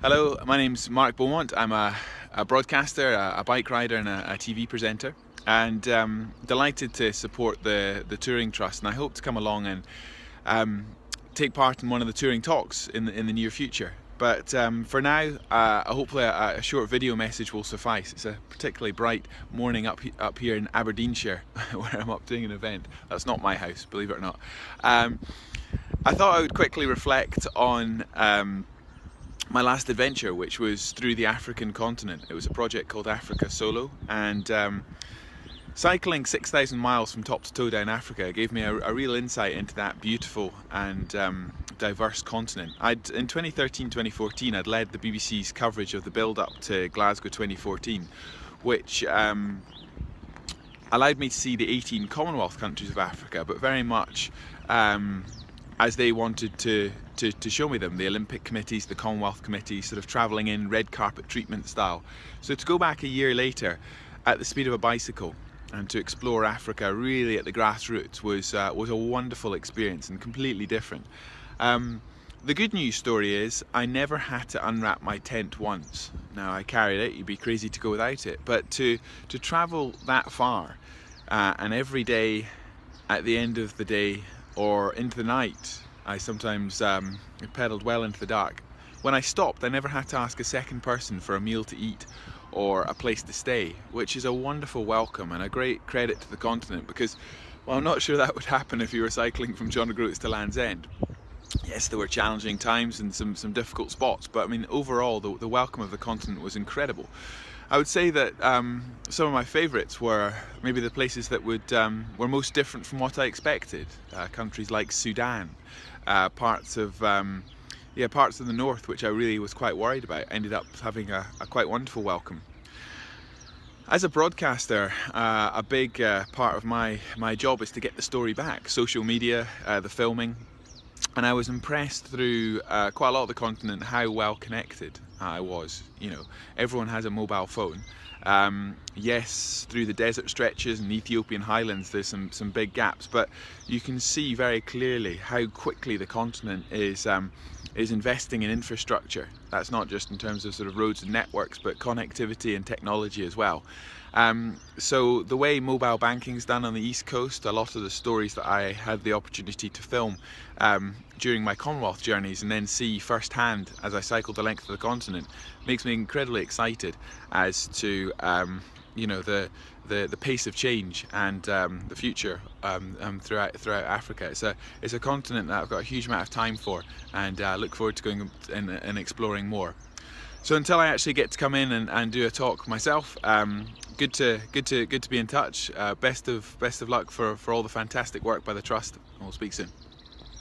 Hello, my name's Mark Beaumont. I'm a broadcaster, a bike rider and a TV presenter, and delighted to support the Turing Trust, and I hope to come along and take part in one of the Turing talks in the near future. But for now, hopefully a short video message will suffice. It's a particularly bright morning up here in Aberdeenshire where I'm up doing an event. That's not my house, believe it or not. I thought I would quickly reflect on my last adventure, which was through the African continent. It was a project called Africa Solo, and cycling 6,000 miles from top to toe down Africa gave me a real insight into that beautiful and diverse continent. In 2013-2014 I'd led the BBC's coverage of the build-up to Glasgow 2014, which allowed me to see the 18 Commonwealth countries of Africa, but very much as they wanted to show me them. The Olympic committees, the Commonwealth committees, sort of travelling in red carpet treatment style. So to go back a year later at the speed of a bicycle and to explore Africa really at the grassroots was a wonderful experience and completely different. The good news story is I never had to unwrap my tent once. Now, I carried it, you'd be crazy to go without it, but to travel that far and every day at the end of the day or into the night, I sometimes pedalled well into the dark. When I stopped, I never had to ask a second person for a meal to eat or a place to stay, which is a wonderful welcome and a great credit to the continent, because, well, I'm not sure that would happen if you were cycling from John O'Groats to Land's End. Yes, there were challenging times and some difficult spots, but I mean, overall, the welcome of the continent was incredible. I would say that some of my favourites were maybe the places that were most different from what I expected. Countries like Sudan, parts of the north, which I really was quite worried about, ended up having a quite wonderful welcome. As a broadcaster, a big part of my job is to get the story back. Social media, the filming. And I was impressed through quite a lot of the continent how well connected I was. You know, everyone has a mobile phone. Yes, through the desert stretches and the Ethiopian highlands there's some big gaps, but you can see very clearly how quickly the continent is investing in infrastructure. That's not just in terms of sort of roads and networks, but connectivity and technology as well. So the way mobile banking is done on the East Coast, a lot of the stories that I had the opportunity to film during my Commonwealth journeys and then see firsthand as I cycled the length of the continent, makes me incredibly excited as to you know, the pace of change and the future throughout Africa. It's a continent that I've got a huge amount of time for, and look forward to going and exploring more. So until I actually get to come in and do a talk myself, good to be in touch. Best of luck for all the fantastic work by the Trust. We'll speak soon.